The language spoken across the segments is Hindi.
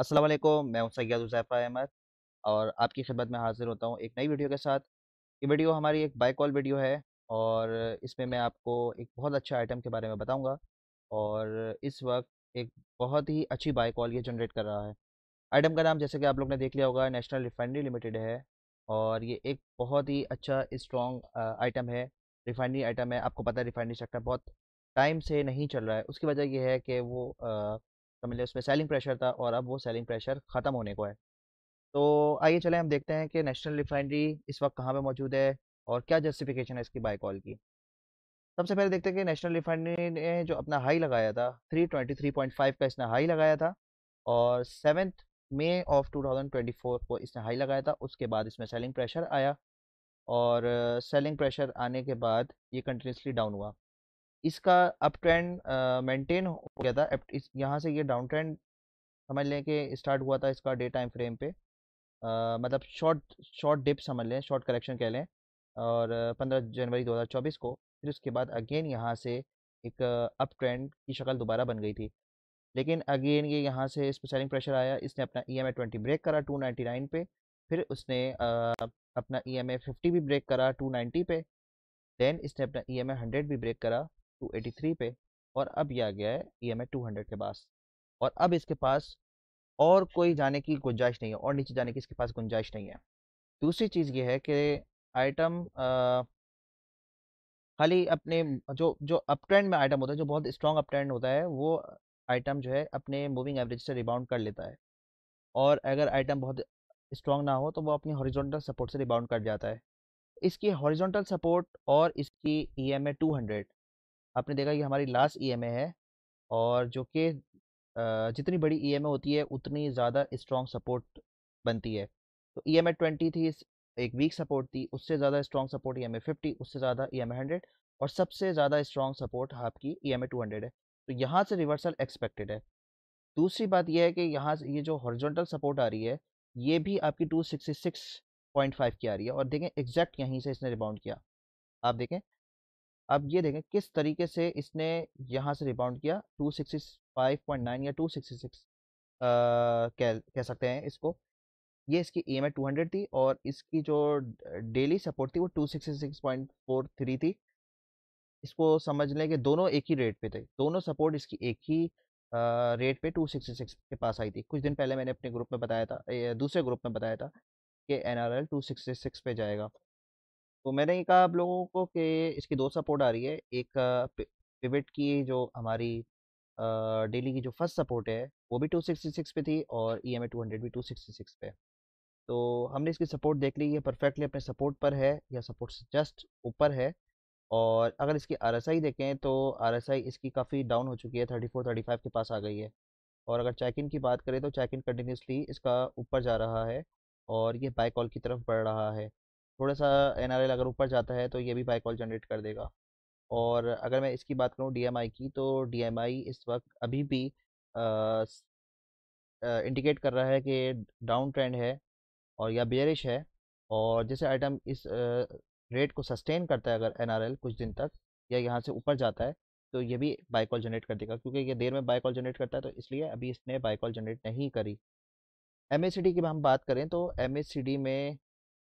अस्सलाम वालेकुम, मैं हूं सैयद हुज़ैफ़ा अहमद और आपकी खिदमत में हाज़िर होता हूं एक नई वीडियो के साथ। ये वीडियो हमारी एक बाय कॉल वीडियो है और इसमें मैं आपको एक बहुत अच्छा आइटम के बारे में बताऊंगा और इस वक्त एक बहुत ही अच्छी बाय कॉल ये जनरेट कर रहा है। आइटम का नाम जैसे कि आप लोग ने देख लिया होगा, नेशनल रिफाइनरी लिमिटेड है और ये एक बहुत ही अच्छा स्ट्रॉन्ग आइटम है। रिफाइनरी आइटम है, आपको पता है रिफाइनरी सेक्टर बहुत टाइम से नहीं चल रहा है। उसकी वजह ये है कि वो समझ लीजिए उसमें सेलिंग प्रेशर था और अब वो सेलिंग प्रेशर ख़त्म होने को है। तो आइए चलें हम देखते हैं कि नेशनल रिफाइनरी इस वक्त कहाँ पे मौजूद है और क्या जस्टिफिकेशन है इसकी बाय कॉल की। सबसे पहले देखते हैं कि नेशनल रिफाइनरी ने जो अपना हाई लगाया था 323.5 का इसने हाई लगाया था और 7 मई ऑफ 2024 को इसने हाई लगाया था। उसके बाद इसमें सेलिंग प्रेशर आया और सेलिंग प्रेशर आने के बाद ये कंटिन्यूसली डाउन हुआ। इसका अप ट्रेंड मेंटेन हो गया था। यहाँ से ये डाउन ट्रेंड समझ लें कि स्टार्ट हुआ था इसका डे टाइम फ्रेम पे। मतलब शॉर्ट शॉर्ट डिप समझ लें, शॉर्ट करेक्शन कह लें। और 15 जनवरी 2024 को फिर उसके बाद अगेन यहाँ से एक अप ट्रेंड की शक्ल दोबारा बन गई थी। लेकिन अगेन ये यहाँ से इस पर सेलिंग प्रेशर आया, इसने अपना ई एम आई 20 ब्रेक करा 299 पे। फिर उसने अपना ई एम आई 50 भी ब्रेक करा 290 पे। देन इसने अपना ई एम आई 100 भी ब्रेक करा 283 पे। और अब ये आ गया है ई एम आई 200 के पास। और अब इसके पास और कोई जाने की गुंजाइश नहीं है और नीचे जाने की इसके पास गुंजाइश नहीं है। दूसरी चीज़ ये है कि आइटम खाली अपने जो जो अप ट्रेंड में आइटम होता है, जो बहुत स्ट्रॉन्ग अप ट्रेंड होता है, वो आइटम जो है अपने मूविंग एवरेज से रिबाउंड कर लेता है। और अगर आइटम बहुत स्ट्रॉन्ग ना हो तो वो अपनी हॉरिजॉन्टल सपोर्ट से रिबाउंड कर जाता है। इसकी हॉरिजॉन्टल सपोर्ट और इसकी ई एम ए 200 आपने देखा कि हमारी लास्ट ई एम ए है और जो कि जितनी बड़ी ईएमआई होती है उतनी ज़्यादा स्ट्रॉन्ग सपोर्ट बनती है। तो ईएमआई 20 थी, एक वीक सपोर्ट थी। उससे ज़्यादा स्ट्रॉन्ग सपोर्ट ईएमआई 50, उससे ज़्यादा ईएमआई 100 और सबसे ज़्यादा स्ट्रॉन्ग सपोर्ट आपकी ईएमआई 200 है। तो यहाँ से रिवर्सल एक्सपेक्टेड है। दूसरी बात यह है कि यहाँ से ये जो हॉरिजॉन्टल सपोर्ट आ रही है, ये भी आपकी 266.5 की आ रही है और देखें एग्जैक्ट यहीं से इसने रिबाउंड किया। आप देखें, अब ये देखें किस तरीके से इसने यहाँ से रिबाउंड किया 265.9 या 266 कह सकते हैं इसको। ये इसकी ई एम आई 200 थी और इसकी जो डेली सपोर्ट थी वो 266.43 थी। इसको समझ लें कि दोनों एक ही रेट पे थे, दोनों सपोर्ट इसकी एक ही रेट पे 266 के पास आई थी। कुछ दिन पहले मैंने अपने ग्रुप में बताया था, दूसरे ग्रुप में बताया था कि एन आर एल 266 पे जाएगा। तो मैंने ये कहा आप लोगों को कि इसकी दो सपोर्ट आ रही है। एक पिवट की जो हमारी डेली की जो फर्स्ट सपोर्ट है वो भी 266 पे थी और ई एम आई 200 भी 266 पे। तो हमने इसकी सपोर्ट देख ली, ये परफेक्टली अपने सपोर्ट पर है या सपोर्ट से जस्ट ऊपर है। और अगर इसकी आर एस आई देखें तो आर एस आई इसकी काफ़ी डाउन हो चुकी है, 34-35 के पास आ गई है। और अगर चेक इन की बात करें तो चेक इन कंटिन्यूसली इसका ऊपर जा रहा है और ये बाई कॉल की तरफ बढ़ रहा है। थोड़ा सा एनआरएल अगर ऊपर जाता है तो ये भी बाई कॉल जनरेट कर देगा। और अगर मैं इसकी बात करूँ डीएमआई की, तो डीएमआई इस वक्त अभी भी इंडिकेट कर रहा है कि डाउन ट्रेंड है और या बेयरिश है। और जैसे आइटम इस रेट को सस्टेन करता है अगर एनआरएल कुछ दिन तक या यहाँ से ऊपर जाता है, तो ये भी बाई कॉल जनरेट कर देगा। क्योंकि ये देर में बाई कॉल जनरेट करता है तो इसलिए अभी इसने बाई कॉल जनरेट नहीं करी। एमएससीडी की हम बात करें तो एमएससीडी में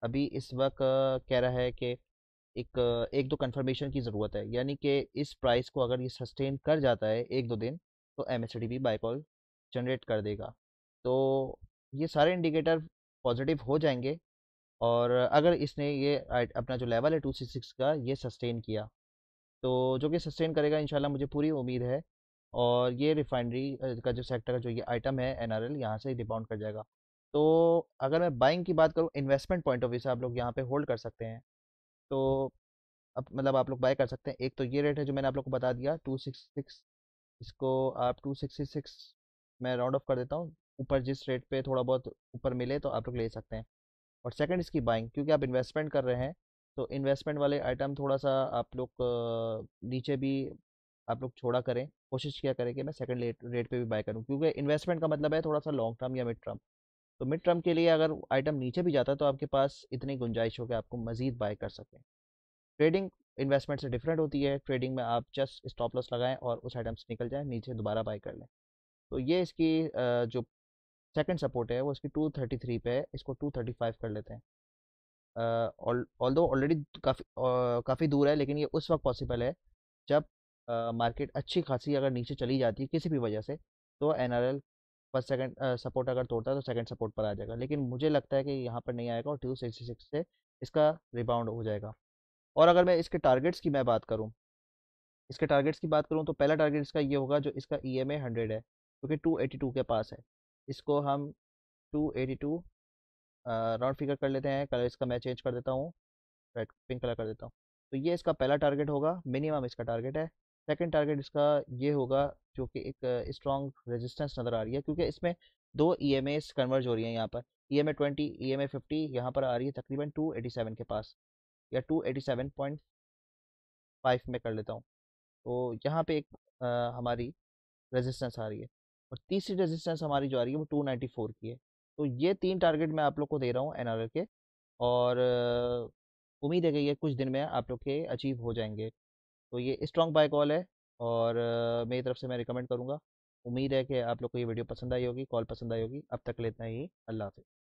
अभी इस वक्त कह रहा है कि एक दो कंफर्मेशन की ज़रूरत है, यानी कि इस प्राइस को अगर ये सस्टेन कर जाता है एक दो दिन तो एमएससीडी भी बाई कॉल जनरेट कर देगा। तो ये सारे इंडिकेटर पॉजिटिव हो जाएंगे। और अगर इसने ये अपना जो लेवल है 266 का ये सस्टेन किया तो जो कि सस्टेन करेगा इंशाल्लाह, मुझे पूरी उम्मीद है। और ये रिफाइनरी का जो सेक्टर का जो ये आइटम है एनआरएल यहाँ से रिबाउंड कर जाएगा। तो अगर मैं बाइंग की बात करूँ इन्वेस्टमेंट पॉइंट ऑफ व्यू से, आप लोग यहाँ पे होल्ड कर सकते हैं। तो अब मतलब आप लोग बाय कर सकते हैं। एक तो ये रेट है जो मैंने आप लोग को बता दिया 266, इसको आप 266 मैं राउंड ऑफ कर देता हूँ। ऊपर जिस रेट पे थोड़ा बहुत ऊपर मिले तो आप लोग ले सकते हैं। और सेकंड इसकी बाइंग, क्योंकि आप इन्वेस्टमेंट कर रहे हैं तो इन्वेस्टमेंट वाले आइटम थोड़ा सा आप लोग नीचे भी आप लोग छोड़ा करें। कोशिश किया करें कि मैं सेकंड रेट पे भी बाय करूं, क्योंकि इन्वेस्टमेंट का मतलब है थोड़ा सा लॉन्ग टर्म या मिड टर्म। तो मिड टर्म के लिए अगर आइटम नीचे भी जाता है तो आपके पास इतनी गुंजाइश हो कि आपको मजीद बाय कर सकें। ट्रेडिंग इन्वेस्टमेंट से डिफरेंट होती है। ट्रेडिंग में आप जस्ट स्टॉप लॉस लगाएं और उस आइटम से निकल जाएं, नीचे दोबारा बाय कर लें। तो ये इसकी जो सेकंड सपोर्ट है वो इसकी 233 पे है, इसको 235 कर लेते हैं। ऑल्दो ऑलरेडी काफ़ी काफ़ी दूर है, लेकिन ये उस वक्त पॉसिबल है जब मार्केट अच्छी खासी अगर नीचे चली जाती है किसी भी वजह से, तो एनआरएल फर्स्ट सेकंड सपोर्ट अगर तोड़ता है तो सेकंड सपोर्ट पर आ जाएगा, लेकिन मुझे लगता है कि यहाँ पर नहीं आएगा और 266 से इसका रिबाउंड हो जाएगा। और अगर मैं इसके टारगेट्स की मैं बात करूँ, इसके टारगेट्स की बात करूँ तो पहला टारगेट इसका ये होगा, जो इसका EMA 100 है, क्योंकि 282 के पास है। इसको हम 282 राउंड फिगर कर लेते हैं। कलर इसका मैं चेंज कर देता हूँ, रेड पिंक कलर कर देता हूँ। तो ये इसका पहला टारगेट होगा, मिनिमम इसका टारगेट है। सेकंड टारगेट इसका ये होगा, जो कि एक स्ट्रॉन्ग रेजिस्टेंस नज़र आ रही है, क्योंकि इसमें दो EMAs कन्वर्ज हो रही हैं यहाँ पर। EMA 20, EMA 50 यहाँ पर आ रही है तकरीबन 287 के पास, या 287.5 में कर लेता हूँ। तो यहाँ पे एक हमारी रेजिस्टेंस आ रही है, और तीसरी रेजिस्टेंस हमारी जो आ रही है वो 294 की है। तो ये तीन टारगेट मैं आप लोग को दे रहा हूँ एनआरएल के, और उम्मीद है कि ये कुछ दिन में आप लोग के अचीव हो जाएंगे। तो ये स्ट्रॉन्ग बाय कॉल है, और मेरी तरफ से मैं रिकमेंड करूँगा। उम्मीद है कि आप लोग को ये वीडियो पसंद आई होगी, कॉल पसंद आई होगी। अब तक के लिए इतना ही। अल्लाह हाफिज़।